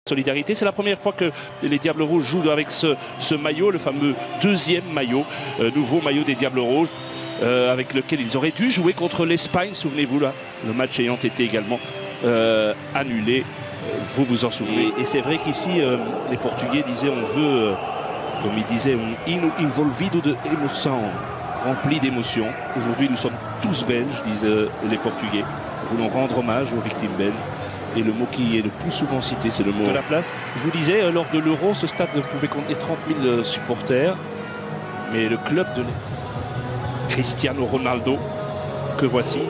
Solidarité, c'est la première fois que les Diables Rouges jouent avec ce maillot, le fameux deuxième maillot, nouveau maillot des Diables Rouges, avec lequel ils auraient dû jouer contre l'Espagne, souvenez-vous là, le match ayant été également annulé, vous vous en souvenez. Et c'est vrai qu'ici, les Portugais disaient on veut, comme ils disaient, un hino envolvido de emoção, rempli d'émotions. Aujourd'hui nous sommes tous belges, disent les Portugais. Nous voulons rendre hommage aux victimes belges. Et le mot qui est le plus souvent cité, c'est le mot de la place. Je vous disais, lors de l'Euro, ce stade pouvait contenir 30 000 supporters. Mais le club de Cristiano Ronaldo, que voici,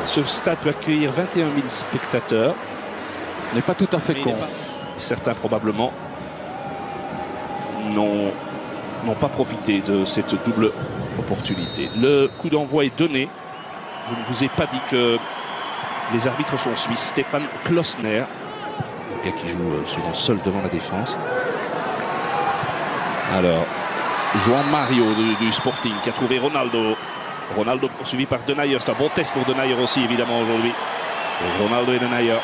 ce stade peut accueillir 21 000 spectateurs. On n'est pas tout à fait con. Certains, probablement, n'ont pas profité de cette double opportunité. Le coup d'envoi est donné. Je ne vous ai pas dit que les arbitres sont suisses. Stefan Klosner, le gars qui joue souvent seul devant la défense. Alors, João Mario du Sporting qui a trouvé Ronaldo. Ronaldo poursuivi par Denayer. C'est un bon test pour Denayer aussi, évidemment, aujourd'hui. Ronaldo et Denayer.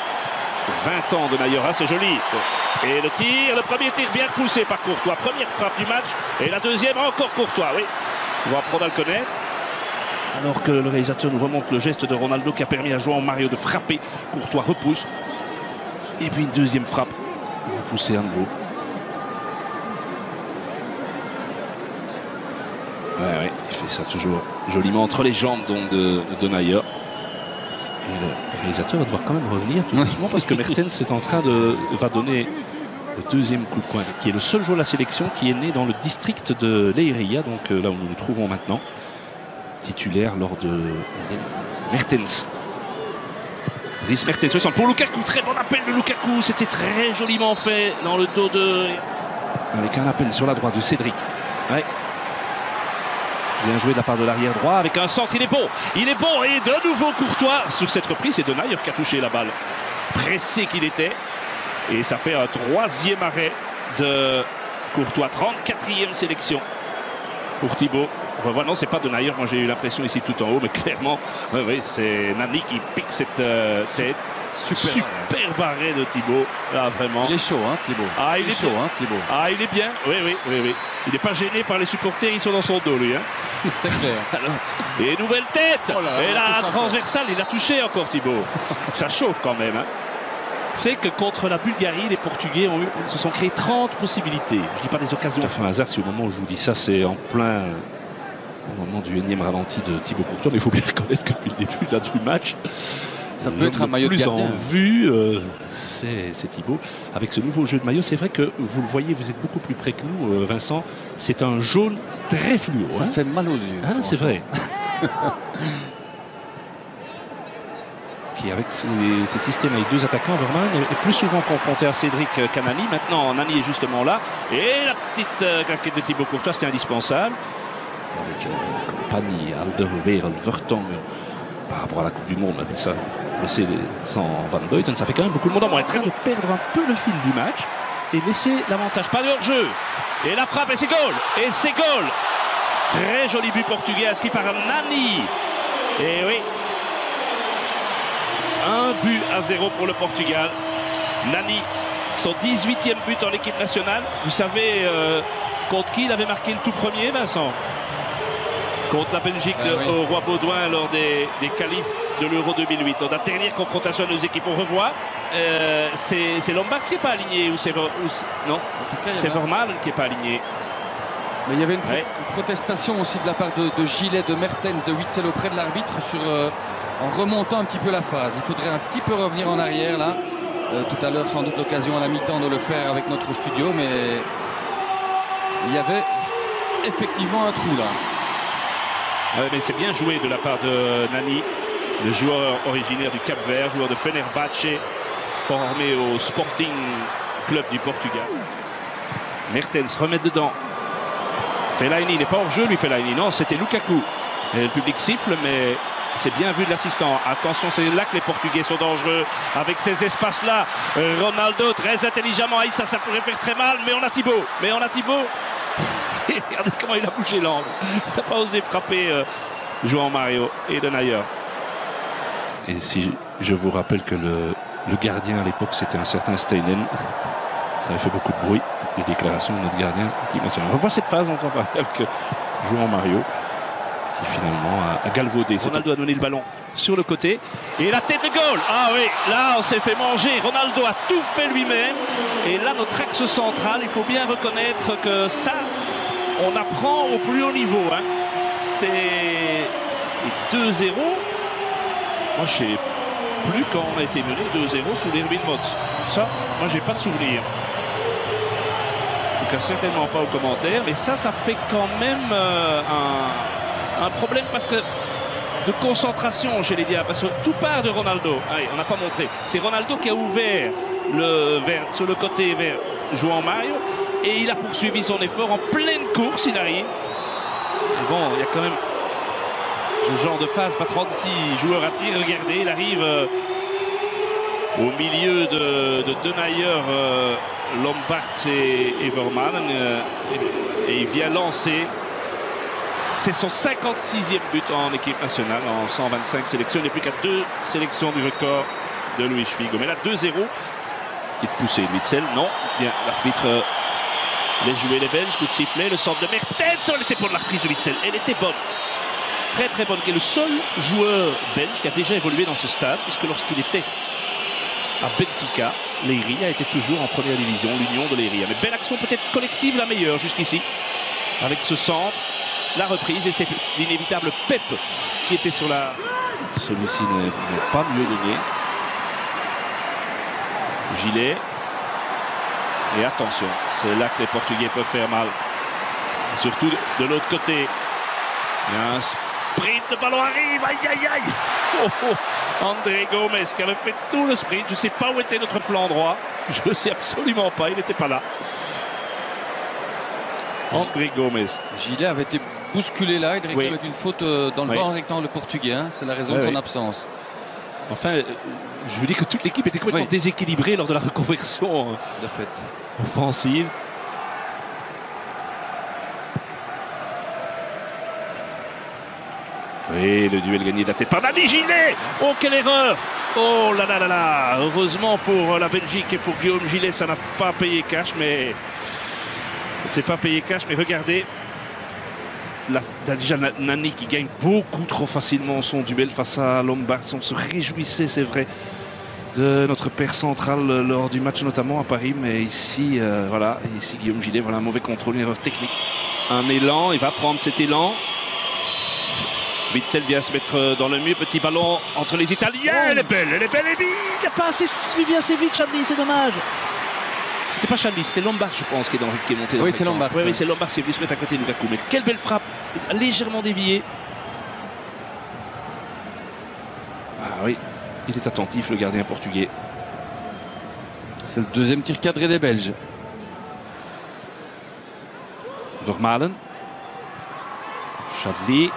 20 ans Denayer, ah, c'est joli. Et le tir, le premier tir bien poussé par Courtois. Première frappe du match. Et la deuxième encore Courtois, oui. On va apprendre à le connaître. Alors que le réalisateur nous remonte le geste de Ronaldo qui a permis à João Mario de frapper. Courtois repousse. Et puis une deuxième frappe. Repoussé à nouveau. Ouais, il fait ça toujours joliment entre les jambes donc, de Denayer. Et le réalisateur va devoir quand même revenir tout doucement parce que Mertens est en train va donner le deuxième coup de poing, qui est le seul joueur de la sélection qui est né dans le district de Leiria, donc là où nous nous trouvons maintenant. Titulaire lors de Mertens. Dries Mertens, 60 pour Lukaku, très bon appel de Lukaku, c'était très joliment fait dans le dos de... Avec un appel sur la droite de Cédric. Ouais. Bien joué de la part de l'arrière droit, avec un centre, il est bon, et de nouveau Courtois. Sur cette reprise, c'est Denayer qui a touché la balle. Pressé qu'il était, et ça fait un troisième arrêt de Courtois, 34e sélection pour Thibaut. Non, c'est pas Denayer, moi j'ai eu l'impression ici tout en haut, mais clairement, c'est Nani qui pique cette tête. Super arrêt de Thibaut, là vraiment. Il est chaud, hein, Thibaut. Ah, il est chaud, hein, Thibaut. Ah, il est bien, oui. Il n'est pas gêné par les supporters, ils sont dans son dos, lui. Hein. C'est clair. Alors, et nouvelle tête. Oh là là, et là, transversale, il a touché encore Thibaut. Ça chauffe quand même. Hein. Vous savez que contre la Bulgarie, les Portugais se sont créés 30 possibilités. Je ne dis pas des occasions. Enfin, un hasard, si au moment où je vous dis ça, c'est en plein... Au moment du énième ralenti de Thibaut Courtois, mais il faut bien reconnaître que depuis le début là, du match, ça peut être un maillot de gardien. En vue, c'est Thibaut. Avec ce nouveau jeu de maillot, c'est vrai que vous le voyez, vous êtes beaucoup plus près que nous, Vincent. C'est un jaune très fluo. Ça fait mal aux yeux. Ah, c'est vrai. Qui, avec ses systèmes avec deux attaquants, Vermaelen est plus souvent confronté à Cédric qu'à Nani. Maintenant, Nani est justement là. Et la petite claquette de Thibaut Courtois, c'était indispensable. Avec Compagnie, Alderweireld, Vertonghen, par rapport à la Coupe du Monde, mais ça, laisser sans Van Buiten, ça fait quand même beaucoup de monde. On est en train de perdre un peu le fil du match et laisser l'avantage. Pas de hors-jeu. Et la frappe, et c'est goal. Et c'est goal. Très joli but portugais inscrit par Nani. Et oui. 1-0 pour le Portugal. Nani, son 18e but en équipe nationale. Vous savez contre qui il avait marqué le tout premier, Vincent? Contre la Belgique au Roi Baudouin lors des qualifs de l'Euro 2008. Lors de la dernière confrontation de nos équipes, on revoit. C'est Lombard qui n'est pas aligné ou c'est non, c'est Vermaelen qui n'est pas aligné. Mais il y avait une protestation aussi de la part de Gillet, de Mertens, de Witsel auprès de l'arbitre en remontant un petit peu la phase. Il faudrait un petit peu revenir en arrière là. Tout à l'heure, sans doute l'occasion à la mi-temps de le faire avec notre studio, mais il y avait effectivement un trou là. Ah, mais c'est bien joué de la part de Nani, le joueur originaire du Cap-Vert, joueur de Fenerbahçe, formé au Sporting Club du Portugal. Mertens remet dedans. Fellaini n'est pas hors jeu, lui, Fellaini. Non, c'était Lukaku. Et le public siffle, mais c'est bien vu de l'assistant. Attention, c'est là que les Portugais sont dangereux. Avec ces espaces-là, Ronaldo très intelligemment. Ça pourrait faire très mal, mais on a Thibaut. Regardez comment il a bougé l'angle. Il n'a pas osé frapper João Mario et Denayer. Et si je vous rappelle que le Le gardien à l'époque, c'était un certain Steinen. Ça avait fait beaucoup de bruit, les déclarations de notre gardien équipe nationale. On revoit cette phase, on entend parler avec João Mario, qui finalement a galvaudé. Ronaldo a donné le ballon sur le côté. Et la tête de goal. Ah oui, là on s'est fait manger. Ronaldo a tout fait lui-même. Et là, notre axe central, il faut bien reconnaître que ça, on apprend au plus haut niveau. Hein. C'est 2-0. Moi, je sais plus quand on a été mené 2-0 sous l'Erwin Mods. Ça, moi, j'ai pas de souvenir. En tout cas, certainement pas aux commentaires. Mais ça fait quand même un problème parce que de concentration chez les Diables. Parce que tout part de Ronaldo. Allez, on n'a pas montré. C'est Ronaldo qui a ouvert sur le côté vers João Mario. Et il a poursuivi son effort en pleine course. Il arrive. Et bon, il y a quand même ce genre de phase, pas 36 joueurs à tir. Regardez, il arrive au milieu de Denayer, Lombards et Vermaelen. Et il vient lancer. C'est son 56e but en équipe nationale en 125 sélections. Il n'est plus qu'à 2 sélections du record de Luis Figo. Mais là, 2-0. Petite poussée de Witsel. Non. Bien, l'arbitre laisse jouer les Belges. Coup de sifflet. Le centre de Mertens. Elle était pour la reprise de Witsel. Elle était bonne. Très très bonne. Qui est le seul joueur belge qui a déjà évolué dans ce stade. Puisque lorsqu'il était à Benfica, Leiria était toujours en première division. L'Union de Leiria. Mais belle action peut-être collective, la meilleure jusqu'ici. Avec ce centre. La reprise et c'est l'inévitable Pep qui était sur la... Celui-ci n'est pas mieux donné. Gilet. Et attention, c'est là que les Portugais peuvent faire mal. Et surtout de l'autre côté. Il y a un sprint, le ballon arrive. Aïe aïe aïe. Oh, oh. André Gomes qui avait fait tout le sprint. Je ne sais pas où était notre flanc droit. Je ne sais absolument pas, il n'était pas là. André Gomes. Gilet avait été bousculé là, il réclame une faute dans le grand rectangle portugais, hein. C'est la raison de son absence. Enfin, je veux dire que toute l'équipe était complètement déséquilibrée lors de la reconversion de fait offensive. Oui, le duel gagné de la tête par Dani Gilet. Oh, quelle erreur! Oh là là là là! Heureusement pour la Belgique et pour Guillaume Gilet, ça n'a pas payé cash, mais... C'est pas payé cash, mais regardez. Là, déjà Nani qui gagne beaucoup trop facilement son duel face à Lombards. On se réjouissait, c'est vrai, de notre père central lors du match notamment à Paris. Mais ici, voilà, ici Guillaume Gilet, voilà un mauvais contrôle, une erreur technique. Un élan, il va prendre cet élan. Witsel vient se mettre dans le mur, petit ballon entre les Italiens. Elle est belle, et il n'a pas assez suivi assez vite, Chadli, c'est dommage. C'était pas Chadli, c'était Lombards, je pense, qui est monté. Oui, c'est Lombards. Oui, c'est Lombards qui est venu se mettre à côté de Lukaku. Mais quelle belle frappe, légèrement déviée. Ah oui, il est attentif, le gardien portugais. C'est le deuxième tir cadré des Belges. Vermaelen. Chadli.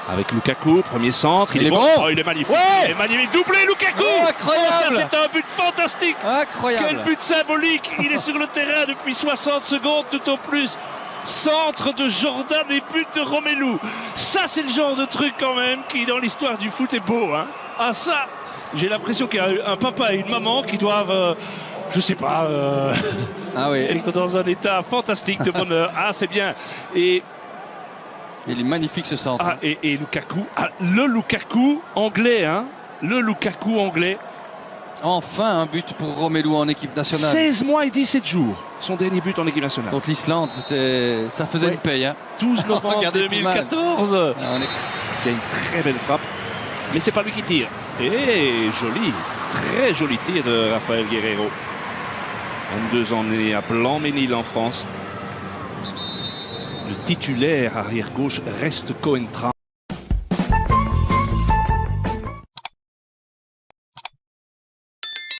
Avec Lukaku, premier centre, il est bon. Oh, il est magnifique. Ouais, il est magnifique, doublé Lukaku. Oh, incroyable. C'est un but fantastique. Incroyable. Quel but symbolique. Il est sur le terrain depuis 60 secondes tout au plus. Centre de Jordan et but de Romelu. Ça, c'est le genre de truc quand même qui, dans l'histoire du foot, est beau. Hein. Ah ça, j'ai l'impression qu'il y a un papa et une maman qui doivent, je sais pas, être dans un état fantastique de bonheur. Ah, c'est bien. Et il est magnifique ce centre. Ah, et Lukaku, le Lukaku anglais, hein. Le Lukaku anglais. Enfin un but pour Romelu en équipe nationale. 16 mois et 17 jours, son dernier but en équipe nationale. Contre l'Islande, ça faisait une paye. Hein. 12 novembre 2014. Il y a une très belle frappe, mais c'est pas lui qui tire. Et joli, très joli tir de Rafael Guerreiro. 22 ans né à Blanc-Ménil en France. Le titulaire arrière-gauche reste Coentrão.